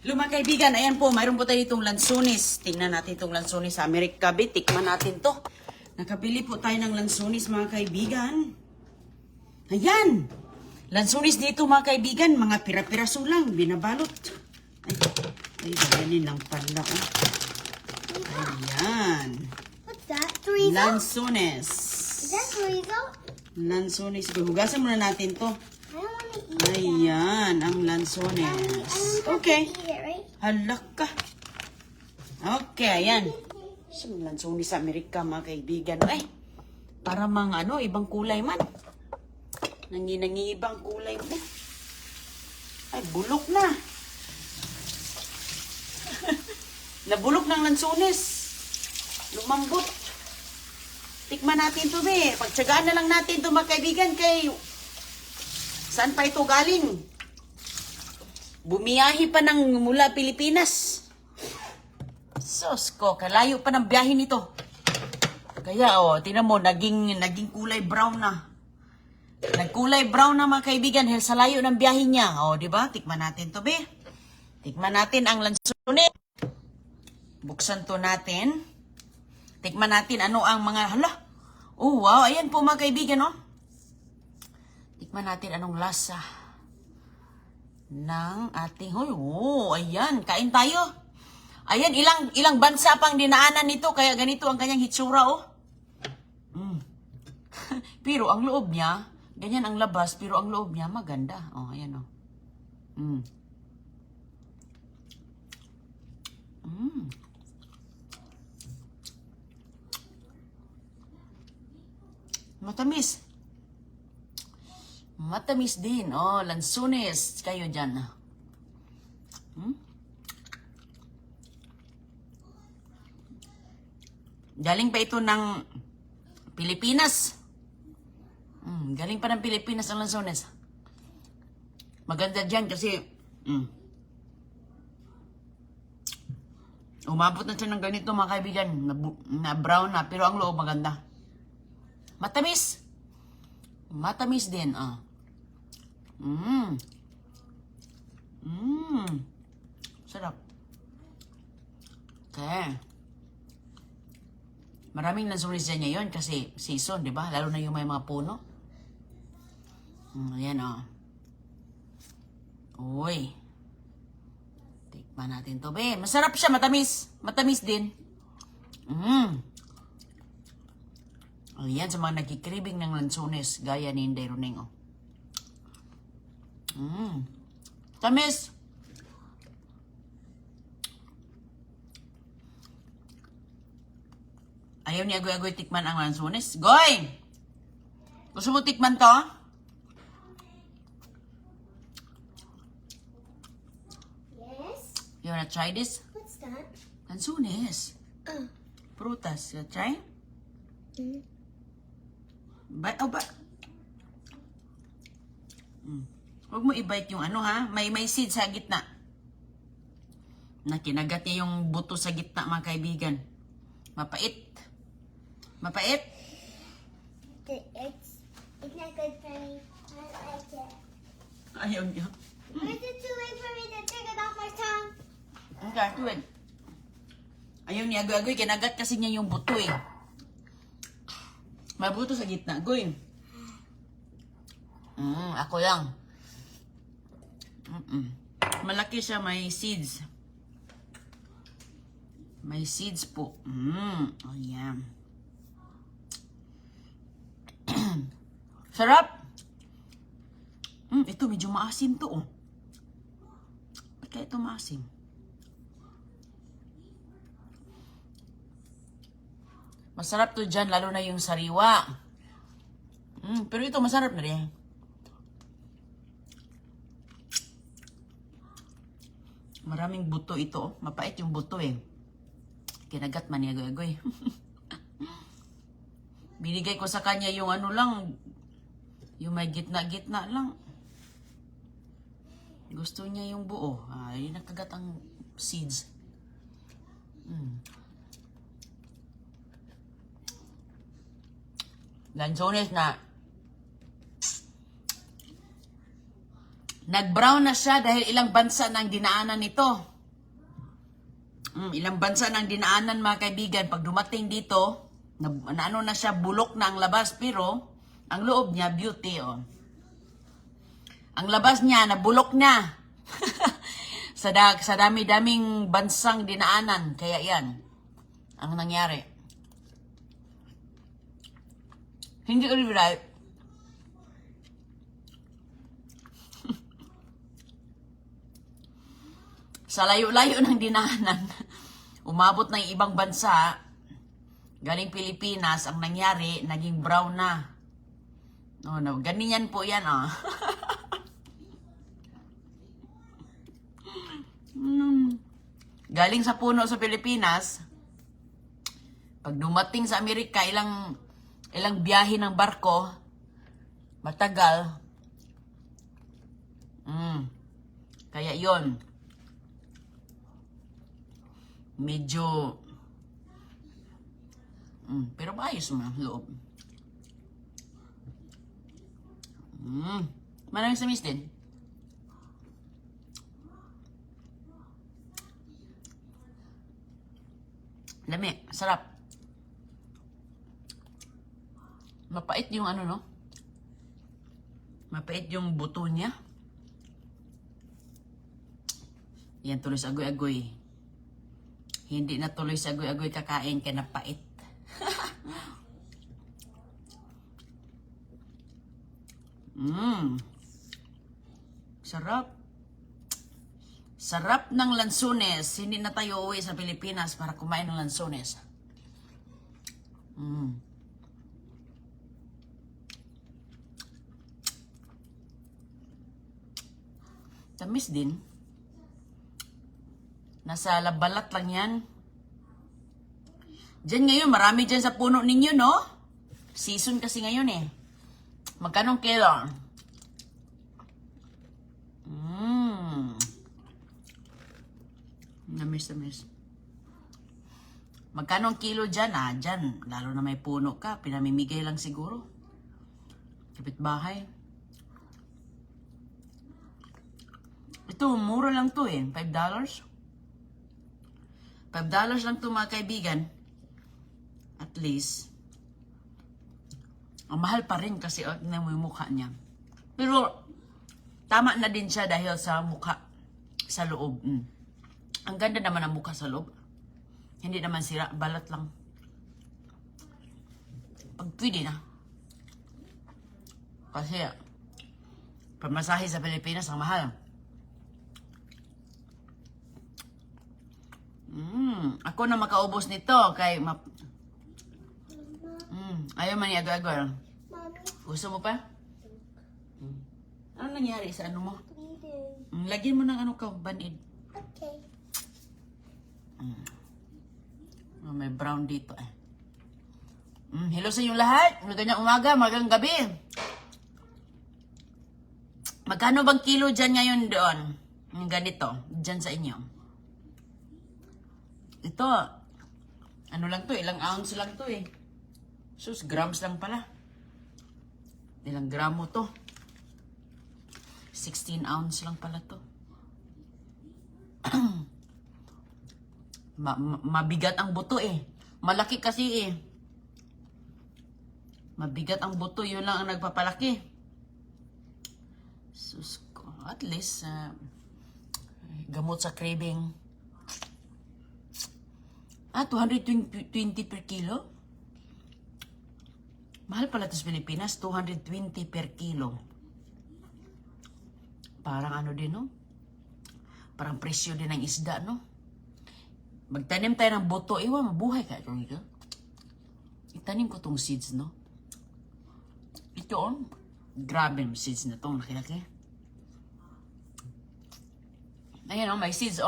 Mga kaibigan, ayan po, mayroon po tayo itong lansones. Tingnan natin itong lansones sa America. Tikman natin to. Nakabili po tayo ng lansones, mga kaibigan. Ayan! Lansones dito, mga kaibigan. Mga pira-piraso lang. Binabalot. Ay, ganyan lang pala. Oh. Ayan. What's that? Chorizo? Lansones. Is that chorizo? Lansones. Hugasan muna natin to. I don't want to eat Ayan, ang that. lansones. Okay. Eat it, right? Halak ka. Okay, ayan. So, lansones sa Amerika, mga kaibigan. Ay, para mga ibang kulay man. Nanginangibang kulay mo. Ay, bulok na. Nabulok ng lansones. Lumambot. Tikman natin to, be. Pagtsagaan na lang natin to, mga kaibigan, kay... Saan pa ito galing? Bumiyahi pa ng mula Pilipinas. Sos ko, kalayo pa ng biyahe nito. Kaya, tingnan mo, naging kulay brown na. Nagkulay brown na, mga kaibigan, sa layo ng biyahe niya. Di ba? Tikman natin to, be. Tikman natin ang lansones. Buksan to natin. Tikman natin ano ang mga, Oh, wow, ayan po, mga kaibigan, Tikman natin anong lasa ng ating, ayan, kain tayo. Ayan, ilang bansa pang dinaanan nito, kaya ganito ang kanyang hitsura, Pero ang loob niya, ganyan ang labas, pero ang loob niya maganda. Ayan, Matamis. Matamis din. Lansones. Kayo dyan. Galing pa ito ng Pilipinas. Galing pa ng Pilipinas ang lansones. Maganda dyan kasi umabot na siya ng ganito, mga kaibigan. Na brown na, pero ang loob maganda. Matamis. Matamis din, Sarap. Okay. Maraming lansones dyan ngayon kasi season, di ba? Lalo na yung may mga puno. Ayan, Uy. Tikman natin to, be. Masarap siya, matamis. Matamis din. Ayan, sa mga nagkikribing ng lansones, gaya ni Inday Runeng, Tamis. Ayaw ni Agoy-Agoy tikman ang lansones. Goy! Gusto mo tikman to? Yes. You wanna try this? What's that? Lansones. Prutas. You try? Ba? Huwag mo i-bite yung may seed sa gitna. Na kinagat niya yung buto sa gitna, mga kaibigan. Mapait. Mapait? It's not good for me. I like it. Ayaw niya. Is it too late for me to take it off my tongue? Okay, tuwid. Ayaw niya, Agoy-Agoy, kinagat kasi niya yung buto May buto sa gitna. Goy. Ako lang. Malaki siya, may seeds. May seeds po. Ayan. Sarap. Ito medyo maasim to, Ba't kaya ito maasim? Masarap to dyan, lalo na yung sariwa. Pero ito masarap na rin. Maraming buto ito. Mapait yung buto Kinagat man ni Agoy-Agoy. Binigay ko sa kanya yung lang, yung may gitna-gitna lang. Gusto niya yung buo. Ay, nakagat ang seeds. Lansones na Nag-brown na siya dahil ilang bansa nang dinaanan nito. Ilang bansa nang dinaanan mga kaibigan. Pag dumating dito, ano na siya, bulok na ang labas. Pero, ang loob niya, beauty. Oh. Ang labas niya, nabulok na. sa dami-daming bansang dinaanan. Kaya yan, ang nangyari. Hindi ko right. Sa layo-layo ng dinaanan, umabot ng ibang bansa, galing Pilipinas, ang nangyari, naging brown na. No, ganyan po yan, oh. Galing sa puno sa Pilipinas, pag dumating sa Amerika, ilang biyahe ng barko, matagal. Kaya yon. Medyo pero maayos mo ang loob. Maraming samis din. Lami, sarap. Mapait yung ano, no? Mapait yung buto niya. Yan tuloy sa agoy-agoy. Hindi na tuloy sa agoy-agoy kakain ka na pait. Sarap. Sarap ng lansones. Hindi na tayo uwi sa Pilipinas para kumain ng lansones. Tamis din. Nasa labalat lang yan. Diyan ngayon, marami dyan sa puno ninyo, no? Season kasi ngayon eh. Magkanong kilo? Namis. Magkanong kilo dyan, ah? Dyan, lalo na may puno ka. Pinamimigay lang siguro. Kapitbahay. Ito, mura lang to eh. $5. $5 lang to mga kaibigan. At least. Ang mahal pa rin kasi tingnan mo yung mukha niya. Pero tama na din siya dahil sa mukha sa loob. Ang ganda naman ang mukha sa loob. Hindi naman sira, balat lang. Pag pwede na. Kasi pamasahe sa Pilipinas ang mahal. Ako na makaubos nito kay ayaw man niya agad. Gusto mo pa? Ano nangyari sa ano mo? Lagyan mo ng ano ka, banid. Okay. May brown dito eh. Hello sa inyong lahat. Magandang umaga, magandang gabi. Magkano bang kilo dyan ngayon doon? Ganito, dyan sa inyo. Ito, ano lang to, ilang ounce lang to eh. Sus, grams lang pala. Ilang gramo to. 16 ounce lang pala to. Mabigat ang buto eh. Malaki kasi eh. Mabigat ang buto, yun lang ang nagpapalaki. Sus ko, at least, gamot sa craving. 220 per kilo? Mahal pala ito sa Pilipinas, 220 per kilo. Parang ano din, no? Parang presyo din ng isda, no? Magtanim tayo ng buto, mabuhay ka. Itanim ko tong seeds, no? Ito, grabe yung seeds na itong laki-laki. Ayan, may seeds,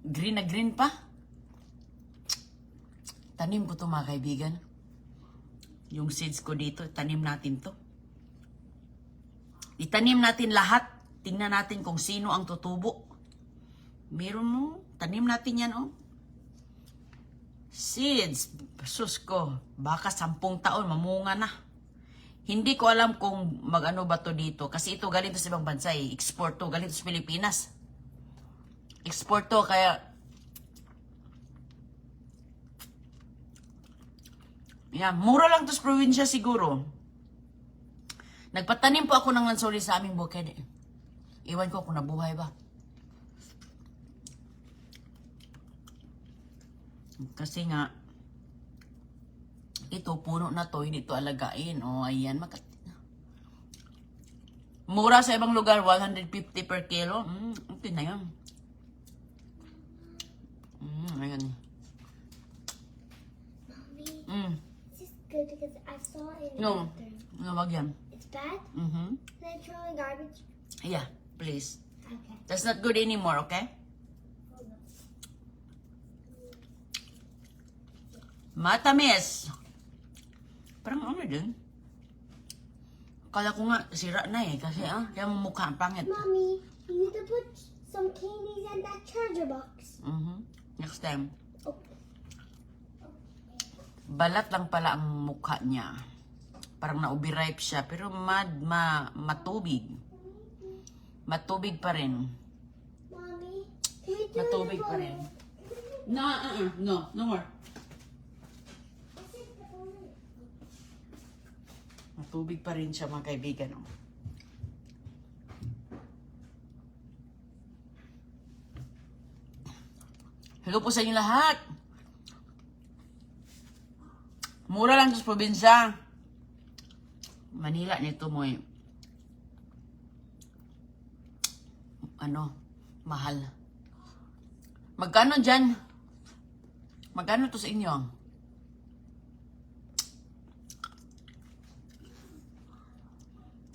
Green na green pa. Tanim ko to mga kaibigan. Yung seeds ko dito, tanim natin to. Itanim natin lahat. Tingnan natin kung sino ang tutubo. Meron mo, tanim natin yan, Seeds. Sus ko, baka 10 taon, mamunga na. Hindi ko alam kung mag-ano ba to dito. Kasi ito galing to sa ibang bansa eh. Export to. Galing to sa Pilipinas. Export to. Kaya, yeah, mura lang to sa probinsya siguro. Nagpatanim po ako ng lansoli sa aming bukid. Iwan ko kung nabuhay ba. Kasi nga, ito, puno na to, hindi to alagain. O, ayan, mura sa ibang lugar, 150 per kilo. Okay na yun. Ayan. Mommy, this is good because I saw it in the No, bathroom. wag yan. It's bad? Mhm. Can I throw in garbage? Yeah, please. Okay. That's not good anymore, okay? Matamis. Parang ano din. Kala ko nga, sira na eh. Kasi yung mukha, ang pangit. Mommy, you need to put some candies in that charger box. Next time. Oh. Balat lang pala ang mukha niya. Parang na-overripe siya. Pero matubig. Matubig pa rin. Mommy, can we do Matubig the pa rin. No more. Matubig pa rin siya mga kaibigan. Oh. Hello po sa inyo lahat. Mura lang sa probinsya. Manila nito mo eh. Mahal. Magkano dyan? Magkano to sa inyo?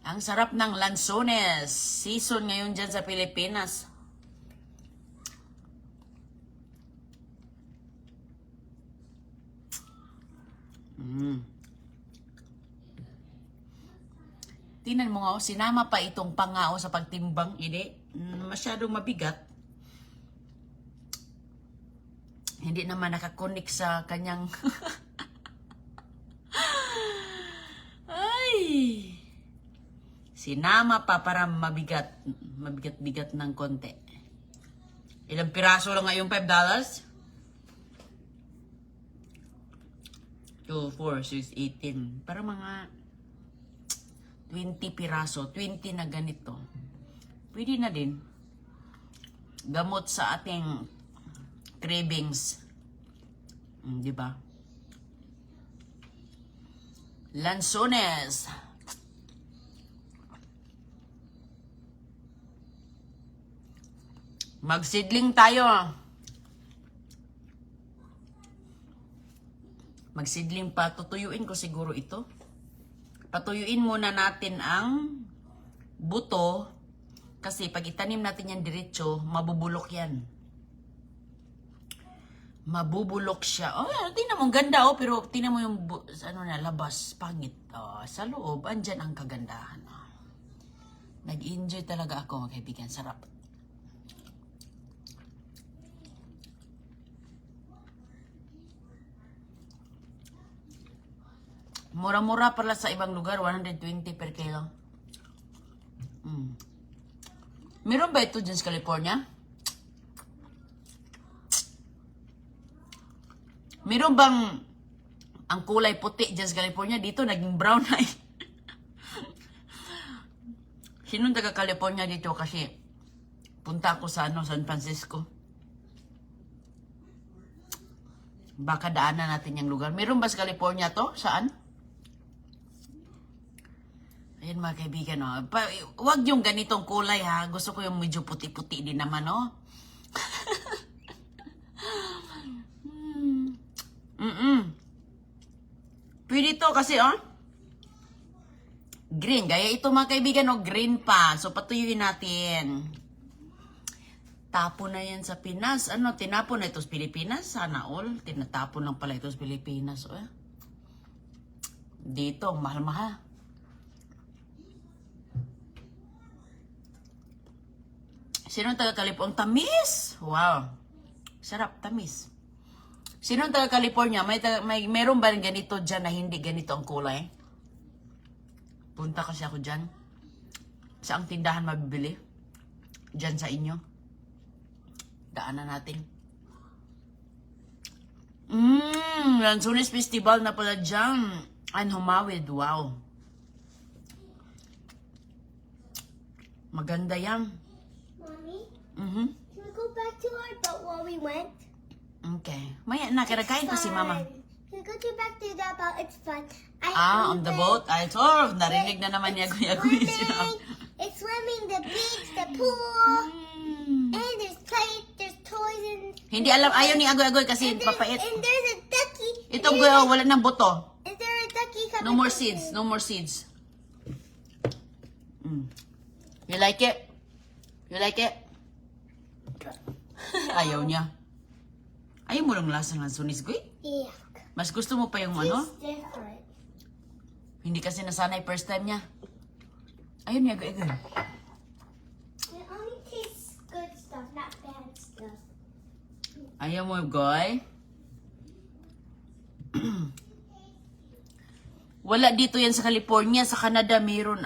Ang sarap ng lansones. Season ngayon dyan sa Pilipinas. Tingnan mo nga, sinama pa itong pangao sa pagtimbang. Hindi. Masyadong mabigat. Hindi naman nakakonik sa kanyang... Ay! Sinama pa para mabigat. Mabigat-bigat ng konti. Ilang piraso lang ngayon? $5? 2, 4, 6, 18. Para mga 20 piraso. 20 na ganito. Pwede na din. Gamot sa ating cravings. Di ba? Lansones. Magsidling tayo. Magsidling pa. Tutuyuin ko siguro ito. Patuyuin muna natin ang buto. Kasi pag itanim natin yan diretso, mabubulok yan. Mabubulok siya. Oh, tingnan mo, ang ganda oh. Pero tingnan mo yung labas, pangit. Oh, sa loob, andyan ang kagandahan. Oh. Nag-enjoy talaga ako, mga kaibigan. Sarap. Mura-mura pala sa ibang lugar, 120 per kilo. Meron ba ito dyan sa California? Meron bang ang kulay puti dyan sa California? Dito, naging brown na eh. Sinong taga California dito kasi punta ako sa San Francisco. Baka daanan natin yung lugar. Meron ba sa California to? Saan? Ayan mga kaibigan, oh. Huwag yung ganitong kulay ha. Gusto ko yung medyo puti-puti din naman, oh. Pwede to kasi, oh. Green. Gaya ito mga kaibigan, oh. Green pa. So, patuyuin natin. Tapo na yan sa Pinas. Ano, tinapon na ito sa Pilipinas? Sana all. Tinatapon lang pala ito sa Pilipinas, oh. Dito, mahal-mahal. Sinong taga-California? Tamis! Wow. Sarap, tamis. Sinong taga-California? Meron ba rin ganito dyan na hindi ganito ang kulay? Punta kasi ako dyan. Saang tindahan mabibili? Dyan sa inyo. Daanan natin. Lanzones Festival na pala dyan. Ang Humawid. Wow. Maganda yan. Mommy, Mhm. can we go back to our boat while we went? Okay. Maya na, kinakain pa si Mama. Can we go back to that boat? It's fun. On the boat? Ay, narinig na naman niya guya-guya siya. It's swimming, the beach, the pool, and there's toys, and Hindi alam, ayaw ni Agoy-Agoy kasi there's, papait. and there's a ducky. Ito, Guya, wala ng buto. Is there a ducky coming? No more seeds. No more seeds. You like it? You like it? Ayaw niya. Ayaw mo lang lasa ng lansones, Guy? Yeah. Mas gusto mo pa yung ano? It's different. Hindi kasi nasanay first time niya. Ayun niya, Guy. It only tastes good stuff, not bad stuff. Ayaw mo, Guy? Wala dito yan sa California. Sa Canada, meron.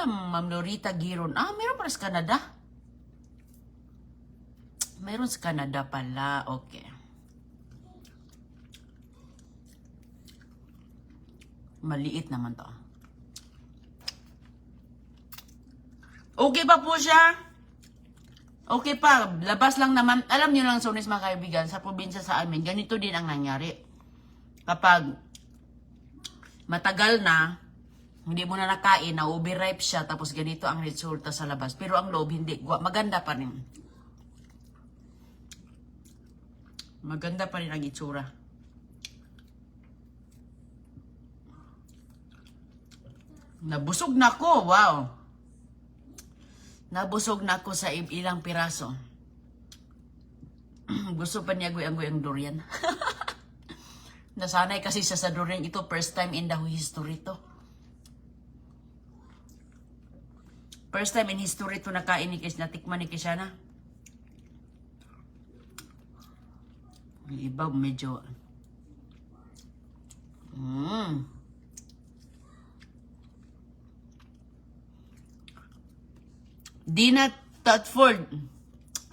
Ma'am Lorita Giron. Meron pala sa Canada. Meron sa Canada pala. Okay. Maliit naman to. Okay pa po siya. Okay pa. Labas lang naman. Alam niyo lang, Sonis, mga kaibigan, sa probinsya sa amin, ganito din ang nangyari. Kapag matagal na, hindi mo na nakain, na-overripe siya, tapos ganito ang resulta sa labas. Pero ang loob, hindi. Maganda pa rin. Maganda pa rin ang itsura. Nabusog na ako. Wow. Nabusog na ako sa ilang piraso. Gusto pa niya goy ang durian. Nasanay kasi siya sa durian. Ito, first time in the history to. First time in history to nakain ni Kish, natikman ni Kishana. Yung iba medyo... Dina Tadford.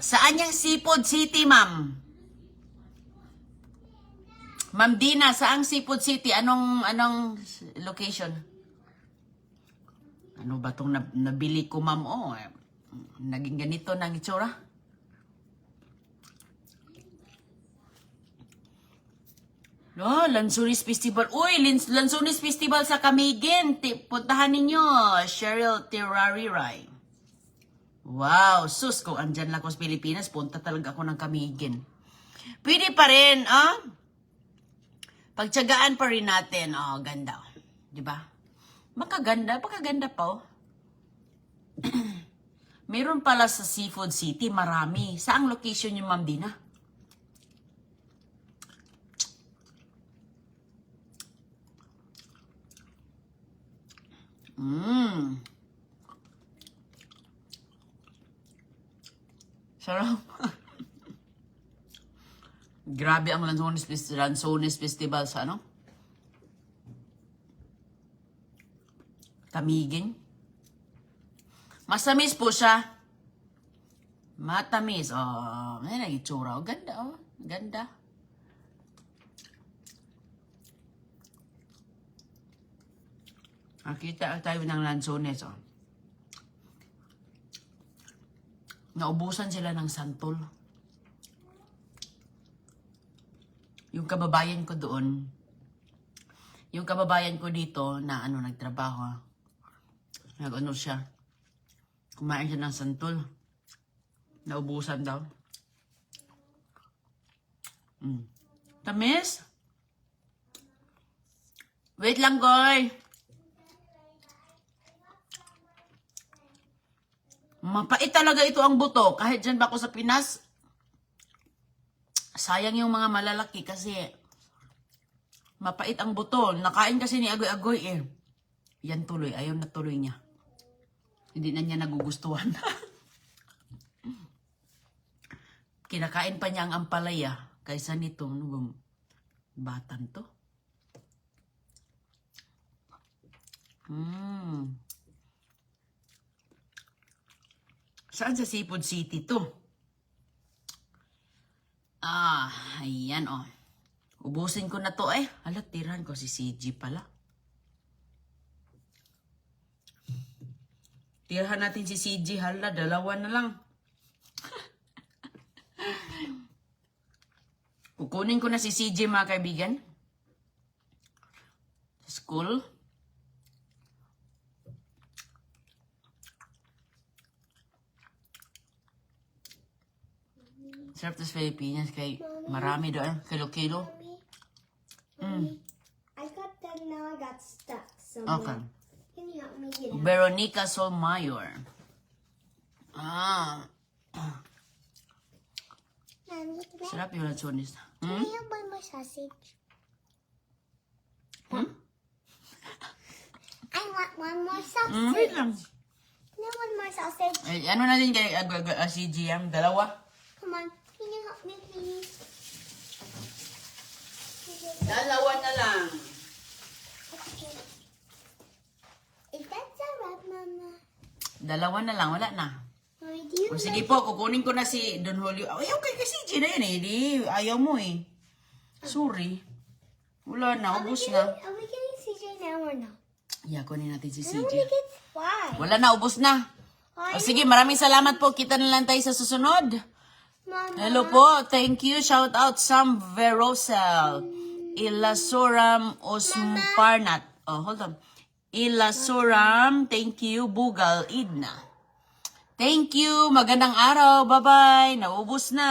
Saan yung Seafood City, ma'am? Ma'am Dina, saang Seafood City? Anong location? Ano ba itong nabili ko, ma'am? Naging ganito ng itsura. Lanzones Festival. Uy, Lanzones Festival sa Camiguin. Puntahan ninyo. Cheryl Terrariray. Wow, sus, kung andyan lang ako sa Pilipinas, punta talaga ako ng Camiguin. Pwede pa rin, Pagtsagaan pa rin natin. Ganda. Diba? Makaganda pa, Meron pala sa Seafood City, marami. Saang location yung Ma'am Dina? Sarap. Grabe ang Lanzones Festival sa Camiguin. Masamis po siya. Matamis. May nagitsura. Ganda, Ganda. Nakita tayo ng Lanzones, Naubusan sila ng santol. Yung kababayan ko doon, yung kababayan ko dito na nagtrabaho, siya, kumain siya ng santol. Naubusan daw. Tamis? Wait lang, Goy. Mapait talaga ito ang buto. Kahit dyan ba ako sa Pinas, sayang yung mga malalaki kasi mapait ang buto. Nakain kasi ni Agoy-Agoy Yan tuloy. Ayaw na tuloy niya. Hindi na niya nagugustuhan. Kinakain pa niya ang ampalaya kaysa nito. Batan to. Saan sa Seafood City to? Ayan oh. Ubusin ko na to eh. Hala, tirahan ko si CG pala. Tirahan natin si CG. Hala, dalawa na lang. Kukunin ko na si CG mga kaibigan. Sa school. Sarap tas Pilipinas kay marami doon. Kilo-kilo. Mommy, I got that now. I got stuck. So Okay. can you help me get out? Veronica Solmayor. Mommy, can Sarap yung lansones. I have one more sausage? I want one more sausage. Wait lang. Can I have one more sausage? Eh, ano na din kay si GM? Dalawa? Come on. Can you help me, please? Dalawa na lang. Okay. Is that the wrap, Mama? Dalawa na lang. Wala na. Mommy, do you O sige po, kukunin ko na si Don Julio. Ay, okay kay CG na yun eh. Di, ayaw mo eh. Sorry. Wala na, ubos na. Are we getting CJ now or no? Yeah, kunin natin si I don't want CG. to get why? Wala na, ubos na. O sige, maraming salamat po. Kita na lang tayo sa susunod. Mama. Hello po. Thank you. Shout out Sam Verosel. Ilasuram Osmparnat. Oh, hold on. Ilasuram. Thank you. Bugal Idna. Thank you. Magandang araw. Bye-bye. Naubos na.